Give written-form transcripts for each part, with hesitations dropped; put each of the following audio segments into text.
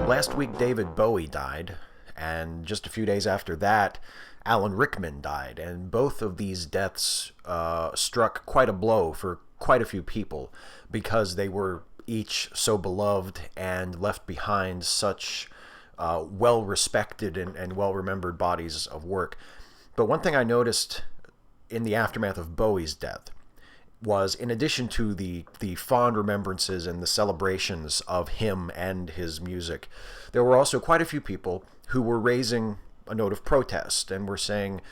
Last week, David Bowie died, and just a few days after that, Alan Rickman died, and both of these deaths struck quite a blow for quite a few people because they were each so beloved and left behind such well-respected and well-remembered bodies of work. But one thing I noticed in the aftermath of Bowie's death was, in addition to the fond remembrances and the celebrations of him and his music, there were also quite a few people who were raising a note of protest and were saying,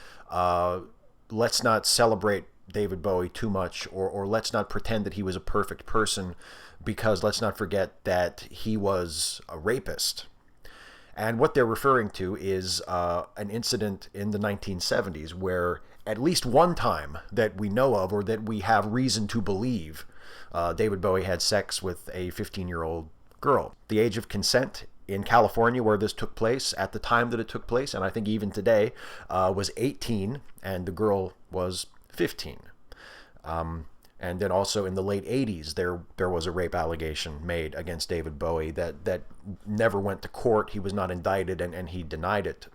let's not celebrate David Bowie too much, or let's not pretend that he was a perfect person, because let's not forget that he was a rapist. And what they're referring to is an incident in the 1970s where, at least one time that we know of, or that we have reason to believe, David Bowie had sex with a 15-year-old girl. The age of consent in California, where this took place, at the time that it took place, and I think even today, was 18, and the girl was 15. And then also in the late 80s, there was a rape allegation made against David Bowie that never went to court. He was not indicted, and he denied it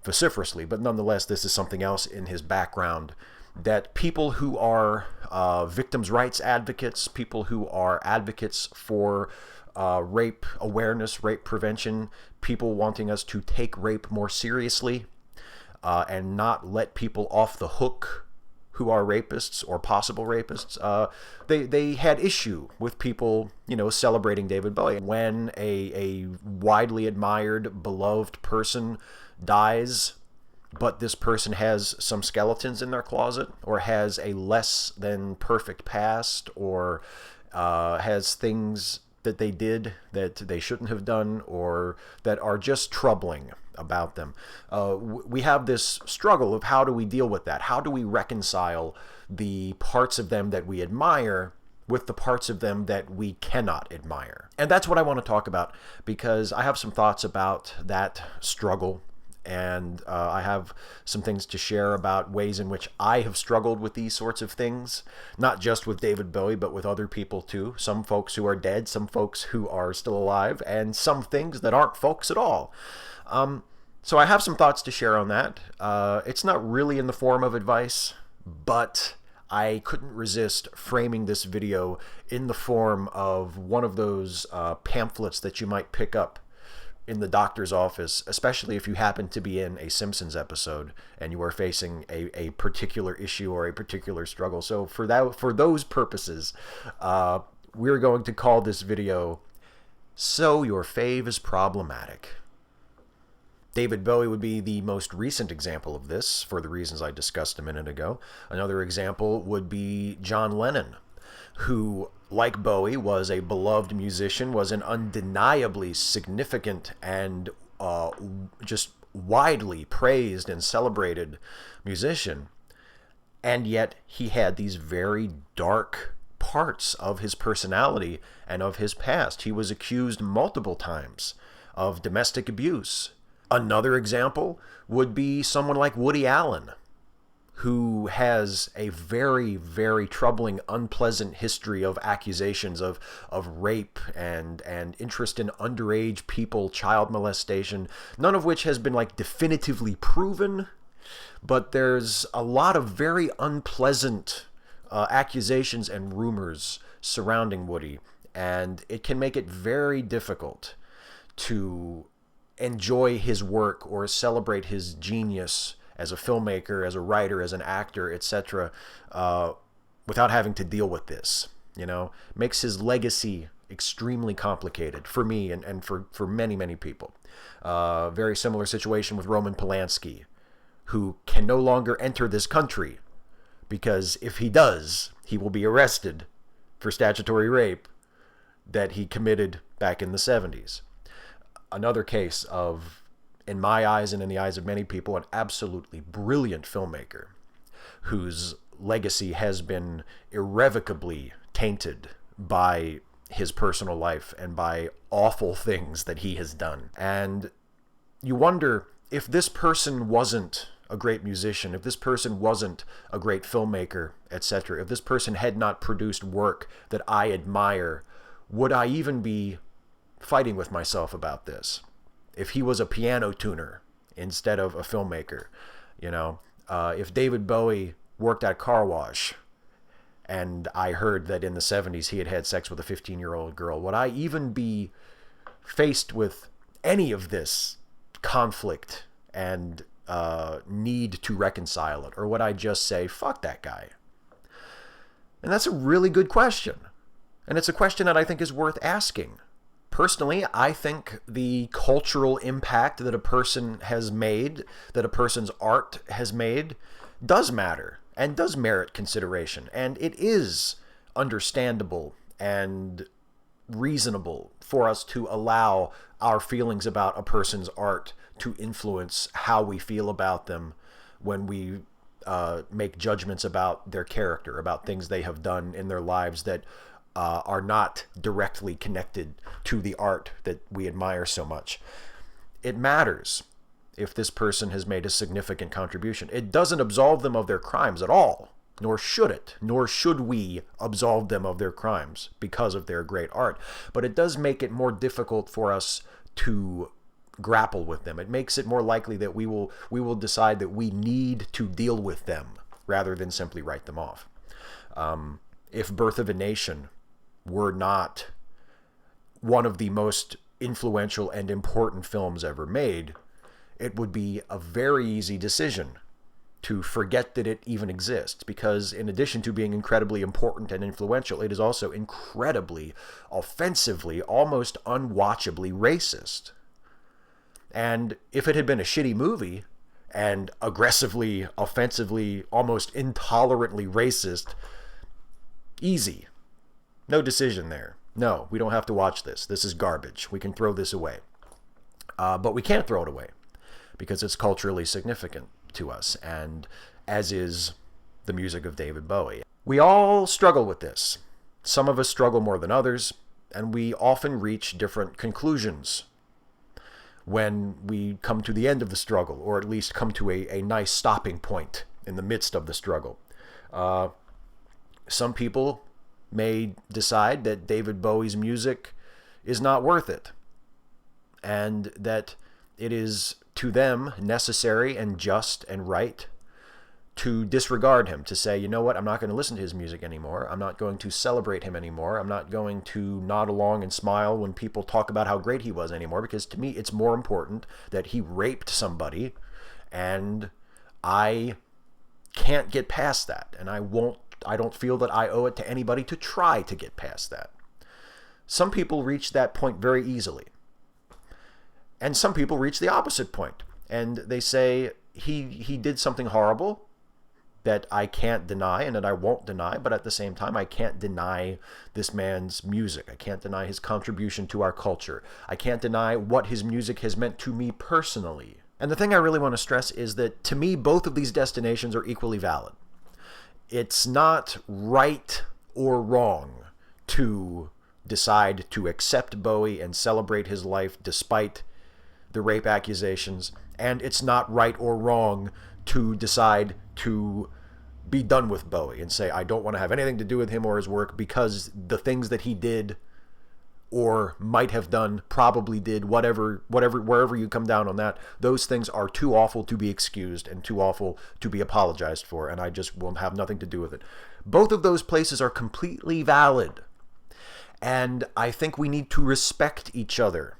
vociferously. But nonetheless, this is something else in his background, that people who are victims' rights advocates, people who are advocates for rape awareness, rape prevention, people wanting us to take rape more seriously and not let people off the hook who are rapists or possible rapists, they had issue with people, celebrating David Bowie. When a widely admired, beloved person dies, but this person has some skeletons in their closet, or has a less than perfect past, or has things that they did that they shouldn't have done, or that are just troubling about them. We have this struggle of how do we deal with that? How do we reconcile the parts of them that we admire with the parts of them that we cannot admire? And that's what I want to talk about, because I have some thoughts about that struggle, and I have some things to share about ways in which I have struggled with these sorts of things, not just with David Bowie, but with other people too. Some folks who are dead, some folks who are still alive, and some things that aren't folks at all. So I have some thoughts to share on that. It's not really in the form of advice, but I couldn't resist framing this video in the form of one of those pamphlets that you might pick up in the doctor's office, especially if you happen to be in a Simpsons episode and you are facing a particular issue or a particular struggle. So for those purposes, we're going to call this video, "So Your Fave is Problematic." David Bowie would be the most recent example of this, for the reasons I discussed a minute ago. Another example would be John Lennon, who, like Bowie, was a beloved musician, was an undeniably significant and just widely praised and celebrated musician. And yet he had these very dark parts of his personality and of his past. He was accused multiple times of domestic abuse. Another example would be someone like Woody Allen, who has a very, very troubling, unpleasant history of accusations of rape and interest in underage people, child molestation, none of which has been definitively proven, but there's a lot of very unpleasant accusations and rumors surrounding Woody, and it can make it very difficult to enjoy his work or celebrate his genius as a filmmaker, as a writer, as an actor, etc., without having to deal with this. Makes his legacy extremely complicated for me and for many, many people. Very similar situation with Roman Polanski, who can no longer enter this country because if he does, he will be arrested for statutory rape that he committed back in the 70s. Another case of, in my eyes and in the eyes of many people, an absolutely brilliant filmmaker whose legacy has been irrevocably tainted by his personal life and by awful things that he has done. And you wonder, if this person wasn't a great musician, if this person wasn't a great filmmaker, etc., if this person had not produced work that I admire, would I even be fighting with myself about this. If he was a piano tuner instead of a filmmaker, if David Bowie worked at a car wash and I heard that in the 70s he had had sex with a 15-year-old girl, would I even be faced with any of this conflict and need to reconcile it? Or would I just say, fuck that guy? And that's a really good question. And it's a question that I think is worth asking. Personally, I think the cultural impact that a person has made, that a person's art has made, does matter and does merit consideration. And it is understandable and reasonable for us to allow our feelings about a person's art to influence how we feel about them when we make judgments about their character, about things they have done in their lives that are not directly connected to the art that we admire so much. It matters if this person has made a significant contribution. It doesn't absolve them of their crimes at all, nor should it, nor should we absolve them of their crimes because of their great art. But it does make it more difficult for us to grapple with them. It makes it more likely that we will decide that we need to deal with them rather than simply write them off. If Birth of a Nation were not one of the most influential and important films ever made, it would be a very easy decision to forget that it even exists, because in addition to being incredibly important and influential, it is also incredibly, offensively, almost unwatchably racist. And if it had been a shitty movie and aggressively, offensively, almost intolerantly racist, easy. No decision there. No, we don't have to watch this. This is garbage. We can throw this away. But we can't throw it away because it's culturally significant to us, and as is the music of David Bowie. We all struggle with this. Some of us struggle more than others, and we often reach different conclusions when we come to the end of the struggle, or at least come to a nice stopping point in the midst of the struggle. Some people may decide that David Bowie's music is not worth it, and that it is to them necessary and just and right to disregard him, to say, you know what, I'm not going to listen to his music anymore. I'm not going to celebrate him anymore. I'm not going to nod along and smile when people talk about how great he was anymore, because to me it's more important that he raped somebody, and I can't get past that, and I don't feel that I owe it to anybody to try to get past that. Some people reach that point very easily. And some people reach the opposite point, and they say, he did something horrible that I can't deny and that I won't deny, but at the same time, I can't deny this man's music. I can't deny his contribution to our culture. I can't deny what his music has meant to me personally. And the thing I really want to stress is that, to me, both of these destinations are equally valid. It's not right or wrong to decide to accept Bowie and celebrate his life despite the rape accusations, and it's not right or wrong to decide to be done with Bowie and say, I don't want to have anything to do with him or his work because the things that he did or might have done, probably did, whatever, wherever you come down on that, those things are too awful to be excused and too awful to be apologized for, and I just will have nothing to do with it. Both of those places are completely valid, and I think we need to respect each other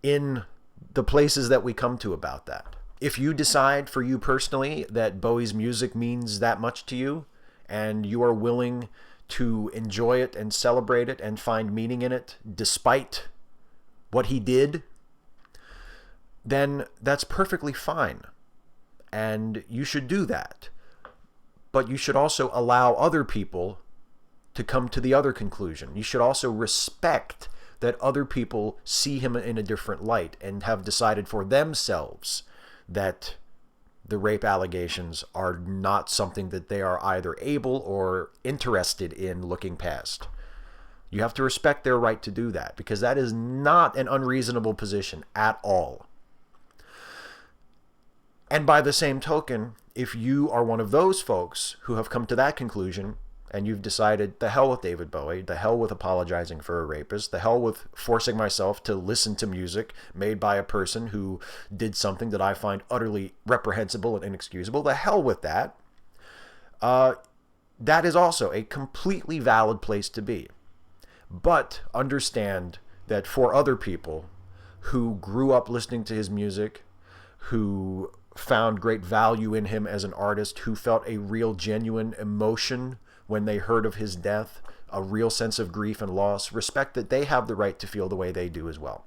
in the places that we come to about that. If you decide for you personally that Bowie's music means that much to you, and you are willing to enjoy it and celebrate it and find meaning in it despite what he did, then that's perfectly fine. And you should do that. But you should also allow other people to come to the other conclusion. You should also respect that other people see him in a different light and have decided for themselves that the rape allegations are not something that they are either able or interested in looking past. You have to respect their right to do that, because that is not an unreasonable position at all. And by the same token, if you are one of those folks who have come to that conclusion and you've decided, the hell with David Bowie, the hell with apologizing for a rapist, the hell with forcing myself to listen to music made by a person who did something that I find utterly reprehensible and inexcusable, the hell with that, that is also a completely valid place to be. But understand that for other people who grew up listening to his music, who found great value in him as an artist, who felt a real genuine emotion when they heard of his death, a real sense of grief and loss, respect that they have the right to feel the way they do as well.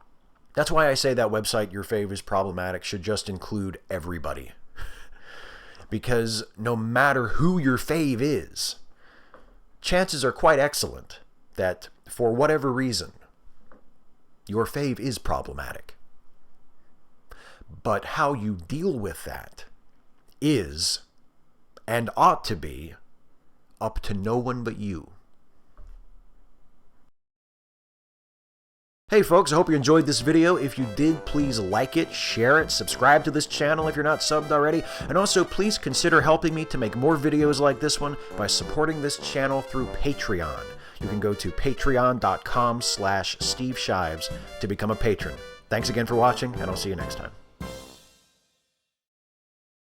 That's why I say that website, Your Fave is Problematic, should just include everybody. Because no matter who your fave is, chances are quite excellent that for whatever reason, your fave is problematic. But how you deal with that is, and ought to be, up to no one but you. Hey folks, I hope you enjoyed this video. If you did, please like it, share it, subscribe to this channel if you're not subbed already, and also please consider helping me to make more videos like this one by supporting this channel through Patreon. You can go to patreon.com/Steve Shives to become a patron. Thanks again for watching, and I'll see you next time.